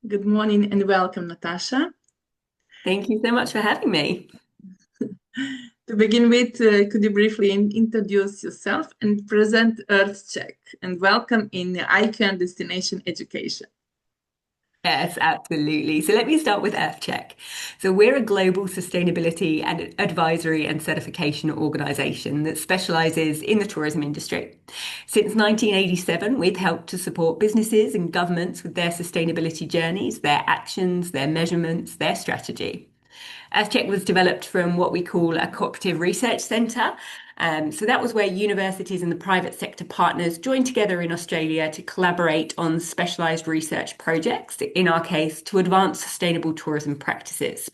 Good morning and welcome, Natasha. Thank you so much for having me. To begin with, could you briefly introduce yourself and present EarthCheck and welcome in IQM Destination Education? Yes, absolutely. So let me start with EarthCheck. So we're a global sustainability and advisory and certification organization that specializes in the tourism industry. Since 1987, we've helped to support businesses and governments with their sustainability journeys, their actions, their measurements, their strategy. EarthCheck was developed from what we call a cooperative research centre. So that was where universities and the private sector partners joined together in Australia to collaborate on specialised research projects, in our case, to advance sustainable tourism practices.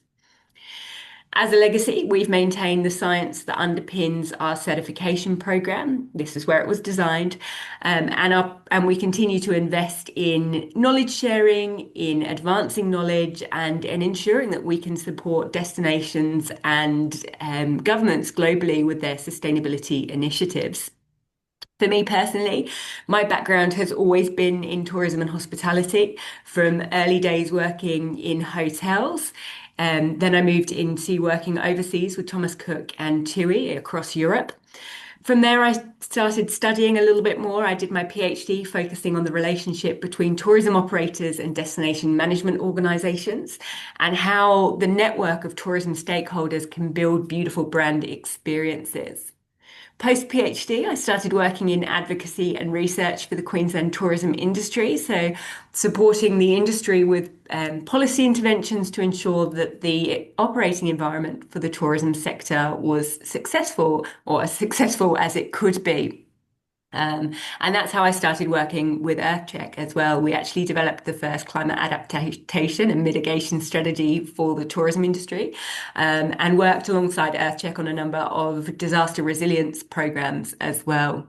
As a legacy, we've maintained the science that underpins our certification program. This is where it was designed. And we continue to invest in knowledge sharing, in advancing knowledge, and in ensuring that we can support destinations and governments globally with their sustainability initiatives. For me personally, my background has always been in tourism and hospitality, from early days working in hotels. Then I moved into working overseas with Thomas Cook and TUI across Europe. From there, I started studying a little bit more. I did my PhD focusing on the relationship between tourism operators and destination management organizations and how the network of tourism stakeholders can build beautiful brand experiences. Post PhD, I started working in advocacy and research for the Queensland tourism industry, so supporting the industry with policy interventions to ensure that the operating environment for the tourism sector was successful, or as successful as it could be. And that's how I started working with EarthCheck as well. We actually developed the first climate adaptation and mitigation strategy for the tourism industry, and worked alongside EarthCheck on a number of disaster resilience programs as well.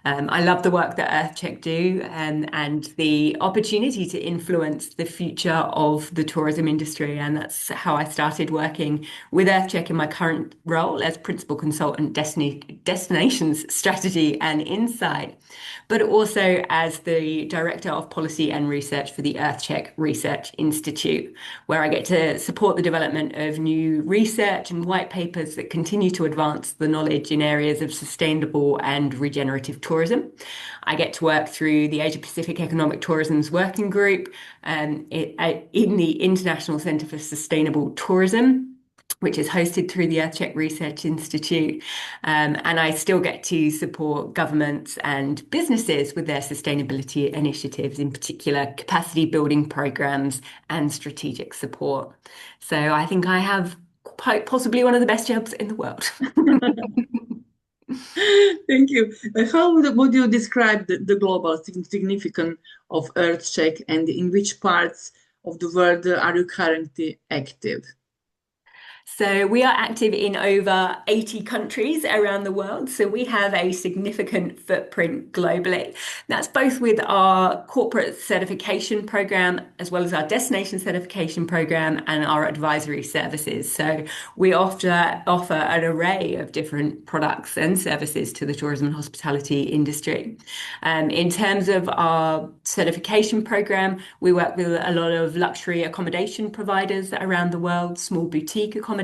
I love the work that EarthCheck do and the opportunity to influence the future of the tourism industry. And that's how I started working with EarthCheck in my current role as Principal Consultant Destinations Strategy and Insight, but also as the Director of Policy and Research for the EarthCheck Research Institute, where I get to support the development of new research and white papers that continue to advance the knowledge in areas of sustainable and regenerative tourism. I get to work through the Asia Pacific Economic Tourism's working group in the International Centre for Sustainable Tourism, which is hosted through the EarthCheck Research Institute. And I still get to support governments and businesses with their sustainability initiatives, in particular capacity building programs and strategic support. So I think I have quite possibly one of the best jobs in the world. Thank you. How would you describe the global significance of EarthCheck and in which parts of the world are you currently active? So we are active in over 80 countries around the world. So we have a significant footprint globally. That's both with our corporate certification program, as well as our destination certification program and our advisory services. So we offer an array of different products and services to the tourism and hospitality industry. In terms of our certification program, we work with a lot of luxury accommodation providers around the world, small boutique accommodation,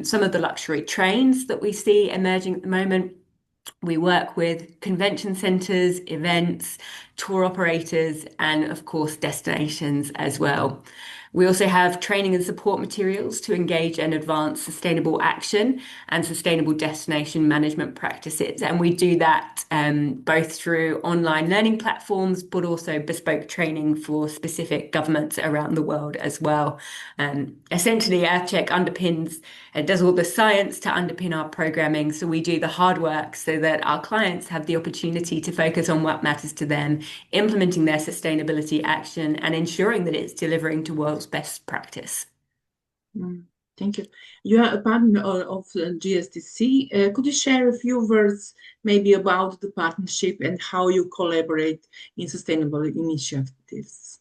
some of the luxury trains that we see emerging at the moment. We work with convention centres, events, tour operators, and of course, destinations as well. We also have training and support materials to engage and advance sustainable action and sustainable destination management practices. And we do that both through online learning platforms, but also bespoke training for specific governments around the world as well. Essentially, EarthCheck underpins and does all the science to underpin our programming. So we do the hard work so that our clients have the opportunity to focus on what matters to them, implementing their sustainability action and ensuring that it's delivering to world's best practice. Thank you. You are a partner of GSTC. Could you share a few words maybe about the partnership and how you collaborate in sustainable initiatives?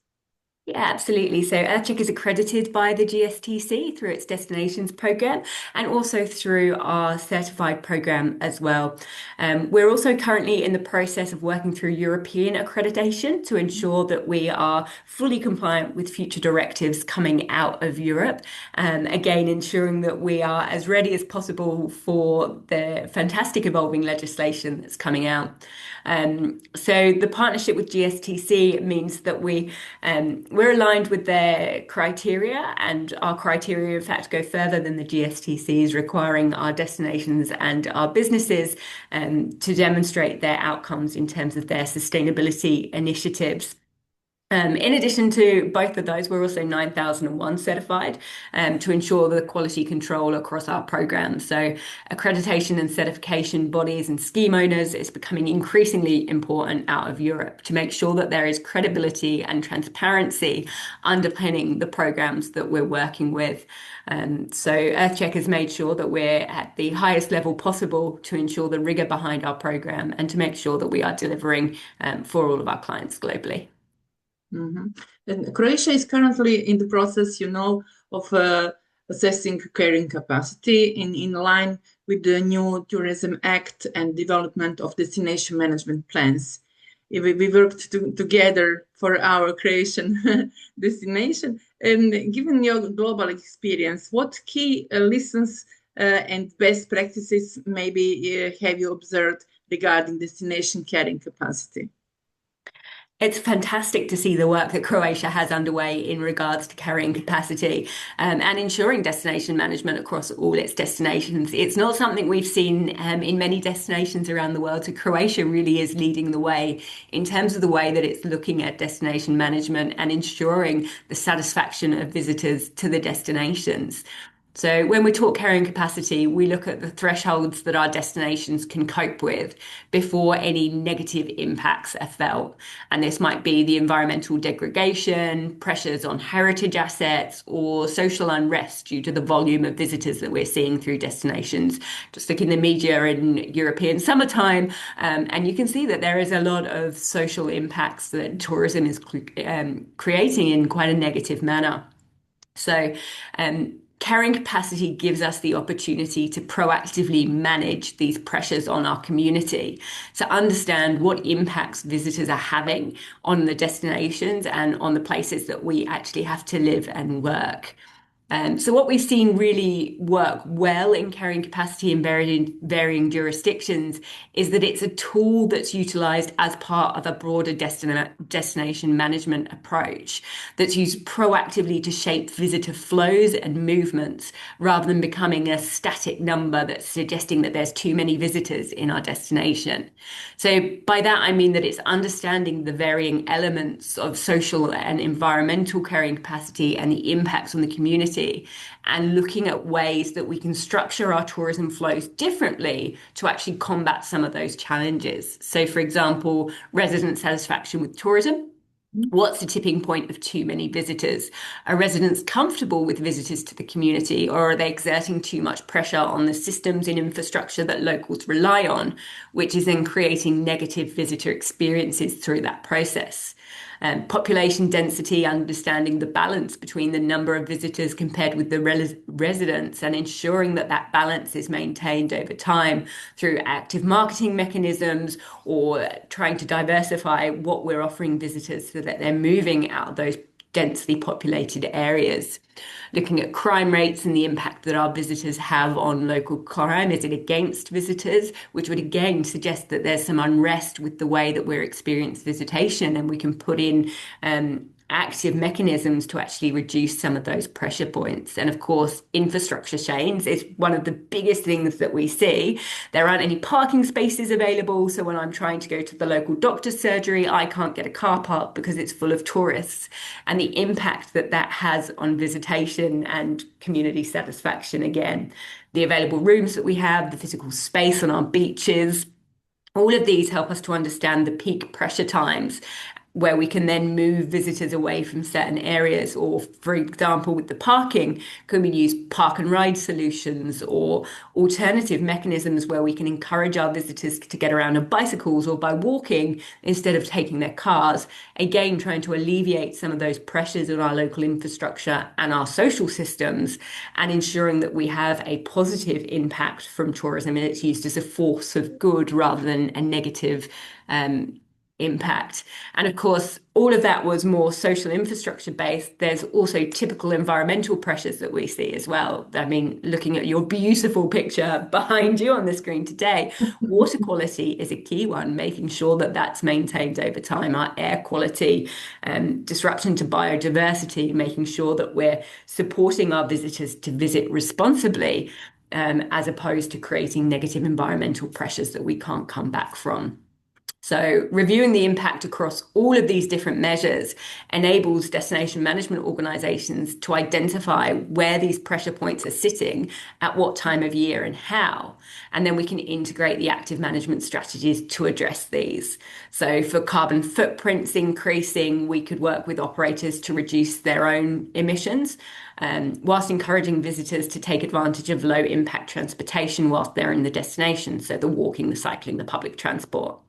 Yeah, absolutely. So EarthCheck is accredited by the GSTC through its destinations program and also through our certified program as well. We're also currently in the process of working through European accreditation to ensure that we are fully compliant with future directives coming out of Europe. Again, ensuring that we are as ready as possible for the fantastic evolving legislation that's coming out. So the partnership with GSTC means that we're aligned with their criteria, and our criteria, in fact, go further than the GSTC's, requiring our destinations and our businesses to demonstrate their outcomes in terms of their sustainability initiatives. In addition to both of those, we're also 9001 certified to ensure the quality control across our program. So accreditation and certification bodies and scheme owners is becoming increasingly important out of Europe to make sure that there is credibility and transparency underpinning the programs that we're working with. So EarthCheck has made sure that we're at the highest level possible to ensure the rigor behind our program and to make sure that we are delivering for all of our clients globally. Mhm. And Croatia is currently in the process, of assessing carrying capacity in line with the new Tourism Act and development of destination management plans. We worked together for our Croatian destination. And given your global experience, what key lessons and best practices maybe have you observed regarding destination carrying capacity? It's fantastic to see the work that Croatia has underway in regards to carrying capacity and ensuring destination management across all its destinations. It's not something we've seen in many destinations around the world. So Croatia really is leading the way in terms of the way that it's looking at destination management and ensuring the satisfaction of visitors to the destinations. So when we talk carrying capacity, we look at the thresholds that our destinations can cope with before any negative impacts are felt. And this might be the environmental degradation, pressures on heritage assets, or social unrest due to the volume of visitors that we're seeing through destinations. Just look in the media in European summertime, and you can see that there is a lot of social impacts that tourism is creating in quite a negative manner. So, carrying capacity gives us the opportunity to proactively manage these pressures on our community, to understand what impacts visitors are having on the destinations and on the places that we actually have to live and work. So what we've seen really work well in carrying capacity in varying jurisdictions is that it's a tool that's utilized as part of a broader destination management approach that's used proactively to shape visitor flows and movements rather than becoming a static number that's suggesting that there's too many visitors in our destination. So by that, I mean that it's understanding the varying elements of social and environmental carrying capacity and the impacts on the community and looking at ways that we can structure our tourism flows differently to actually combat some of those challenges. So, for example, resident satisfaction with tourism. What's the tipping point of too many visitors? Are residents comfortable with visitors to the community, or are they exerting too much pressure on the systems and infrastructure that locals rely on, which is then creating negative visitor experiences through that process? Population density, understanding the balance between the number of visitors compared with the residents and ensuring that that balance is maintained over time through active marketing mechanisms or trying to diversify what we're offering visitors so that they're moving out of those densely populated areas. Looking at crime rates and the impact that our visitors have on local crime. Is it against visitors? Which would again suggest that there's some unrest with the way that we're experiencing visitation, and we can put in active mechanisms to actually reduce some of those pressure points. And of course, infrastructure chains is one of the biggest things that we see. There aren't any parking spaces available. So when I'm trying to go to the local doctor's surgery, I can't get a car park because it's full of tourists. And the impact that that has on visitation and community satisfaction, again, the available rooms that we have, the physical space on our beaches, all of these help us to understand the peak pressure times where we can then move visitors away from certain areas. Or, for example, with the parking, can we use park and ride solutions or alternative mechanisms where we can encourage our visitors to get around on bicycles or by walking instead of taking their cars? Again, trying to alleviate some of those pressures on our local infrastructure and our social systems, and ensuring that we have a positive impact from tourism and it's used as a force of good rather than a negative impact. And of course, all of that was more social infrastructure based. There's also typical environmental pressures that we see as well. I mean, looking at your beautiful picture behind you on the screen today, water quality is a key one, making sure that that's maintained over time. Our air quality, disruption to biodiversity, making sure that we're supporting our visitors to visit responsibly, as opposed to creating negative environmental pressures that we can't come back from. So reviewing the impact across all of these different measures enables destination management organizations to identify where these pressure points are sitting, at what time of year and how. And then we can integrate the active management strategies to address these. So for carbon footprints increasing, we could work with operators to reduce their own emissions, whilst encouraging visitors to take advantage of low impact transportation whilst they're in the destination. So the walking, the cycling, the public transport.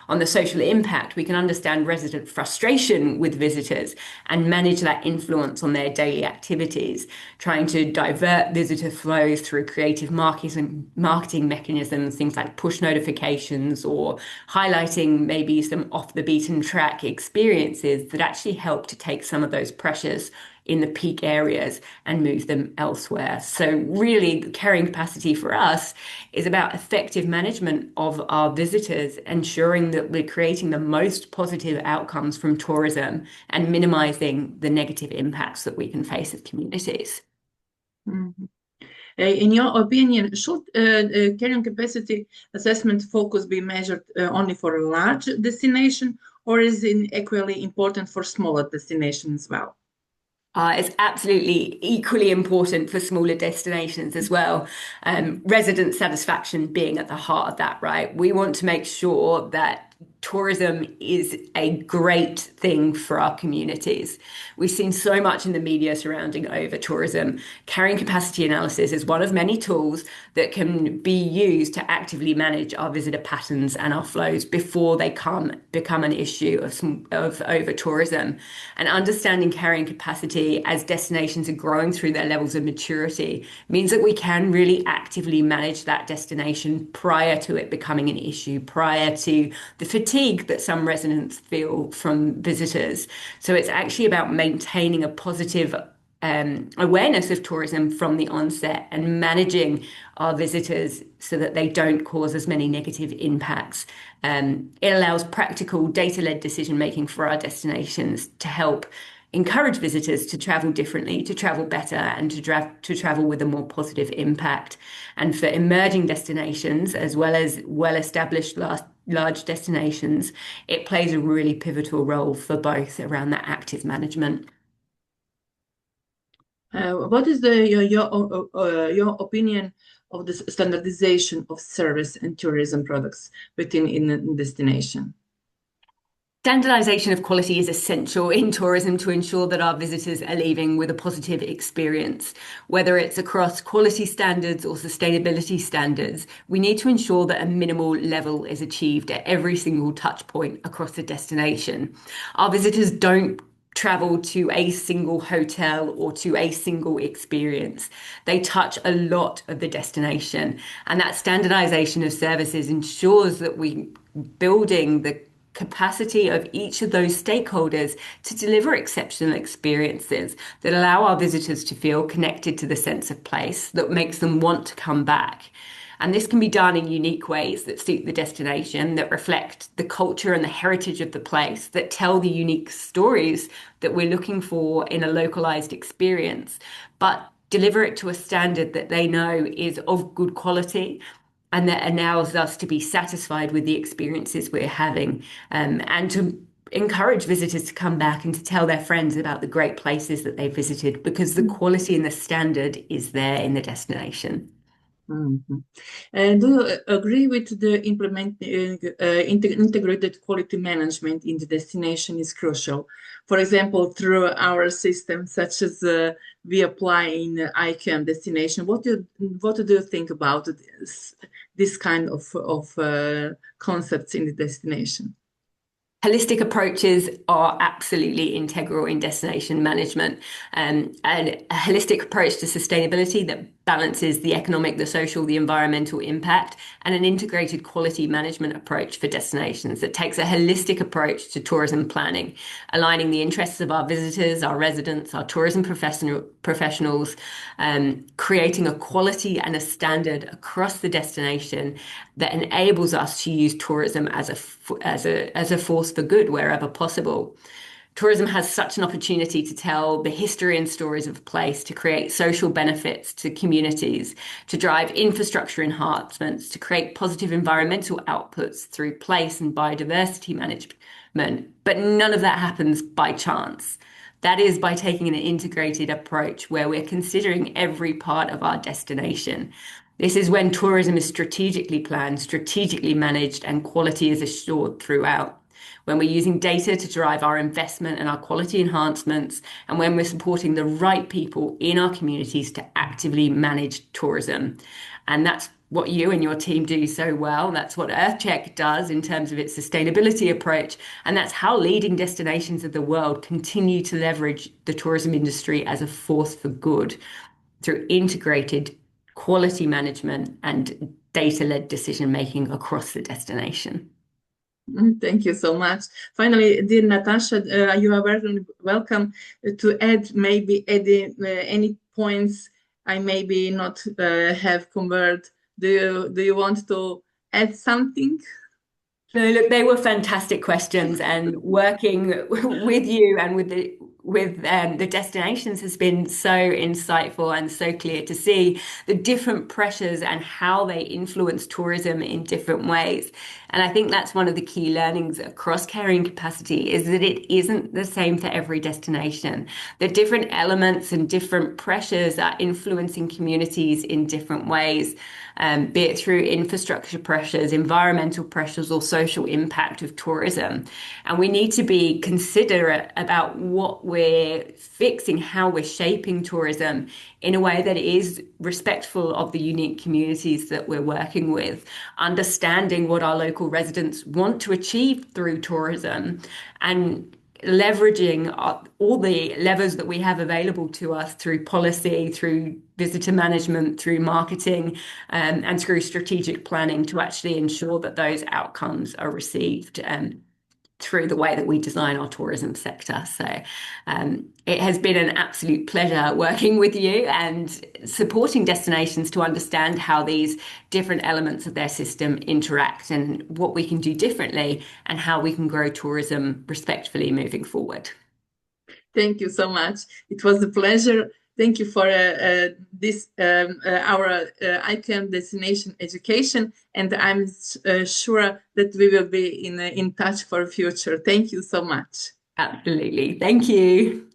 On the social impact, we can understand resident frustration with visitors and manage that influence on their daily activities, trying to divert visitor flows through creative marketing mechanisms, things like push notifications, or highlighting maybe some off the beaten track experiences that actually help to take some of those pressures in the peak areas and move them elsewhere. So really, the carrying capacity for us is about effective management of our visitors, ensuring that we're creating the most positive outcomes from tourism and minimizing the negative impacts that we can face as communities. Mm-hmm. In your opinion, should carrying capacity assessment focus be measured only for a large destination, or is it equally important for smaller destinations as well? It's absolutely equally important for smaller destinations as well. Resident satisfaction being at the heart of that, right? We want to make sure that tourism is a great thing for our communities. We've seen so much in the media surrounding over tourism. Carrying capacity analysis is one of many tools that can be used to actively manage our visitor patterns and our flows before they become an issue of over tourism. And understanding carrying capacity as destinations are growing through their levels of maturity means that we can really actively manage that destination prior to it becoming an issue, prior to the fatigue that some residents feel from visitors. So it's actually about maintaining a positive awareness of tourism from the onset and managing our visitors so that they don't cause as many negative impacts. It allows practical data-led decision making for our destinations to help encourage visitors to travel differently, to travel better, and to travel with a more positive impact. And for emerging destinations, as well as well-established large destinations, it plays a really pivotal role for both around that active management. What is your opinion of the standardization of service and tourism products within a destination? Standardization of quality is essential in tourism to ensure that our visitors are leaving with a positive experience. Whether it's across quality standards or sustainability standards, we need to ensure that a minimal level is achieved at every single touch point across the destination. Our visitors don't travel to a single hotel or to a single experience. They touch a lot of the destination, and that standardization of services ensures that we're building the capacity of each of those stakeholders to deliver exceptional experiences that allow our visitors to feel connected to the sense of place that makes them want to come back. And this can be done in unique ways that suit the destination, that reflect the culture and the heritage of the place, that tell the unique stories that we're looking for in a localized experience, but deliver it to a standard that they know is of good quality and that allows us to be satisfied with the experiences we're having, and to encourage visitors to come back and to tell their friends about the great places that they visited, because the quality and the standard is there in the destination. Mhm. And do you agree with the implementing integrated quality management in the destination is crucial? For example, through our system, such as we apply in IQM Destination, what do you think about this kind of concepts in the destination? Holistic approaches are absolutely integral in destination management, and a holistic approach to sustainability that balances the economic, the social, the environmental impact, and an integrated quality management approach for destinations that takes a holistic approach to tourism planning, aligning the interests of our visitors, our residents, our tourism professionals, creating a quality and a standard across the destination that enables us to use tourism as a force for good wherever possible. Tourism has such an opportunity to tell the history and stories of a place, to create social benefits to communities, to drive infrastructure enhancements, to create positive environmental outputs through place and biodiversity management. But none of that happens by chance. That is by taking an integrated approach where we're considering every part of our destination. This is when tourism is strategically planned, strategically managed, and quality is assured throughout. When we're using data to drive our investment and our quality enhancements, and when we're supporting the right people in our communities to actively manage tourism. And that's what you and your team do so well. That's what EarthCheck does in terms of its sustainability approach. And that's how leading destinations of the world continue to leverage the tourism industry as a force for good through integrated quality management and data-led decision-making across the destination. Thank you so much. Finally, dear Natasha, you are very welcome to add maybe any points I maybe not have covered. Do you want to add something? No, look, they were fantastic questions, and working with you and with the destinations has been so insightful and so clear to see the different pressures and how they influence tourism in different ways. And I think that's one of the key learnings across carrying capacity is that it isn't the same for every destination. The different elements and different pressures are influencing communities in different ways, be it through infrastructure pressures, environmental pressures, or social impact of tourism. And we need to be considerate about what we're fixing, how we're shaping tourism in a way that is respectful of the unique communities that we're working with, understanding what our local residents want to achieve through tourism, and leveraging all the levers that we have available to us through policy, through visitor management, through marketing, and through strategic planning to actually ensure that those outcomes are received through the way that we design our tourism sector. So it has been an absolute pleasure working with you and supporting destinations to understand how these different elements of their system interact and what we can do differently and how we can grow tourism respectfully moving forward. Thank you so much. It was a pleasure. Thank you for this our IQM Destination Education, and I'm sure that we will be in touch for future. Thank you so much. Absolutely. Thank you.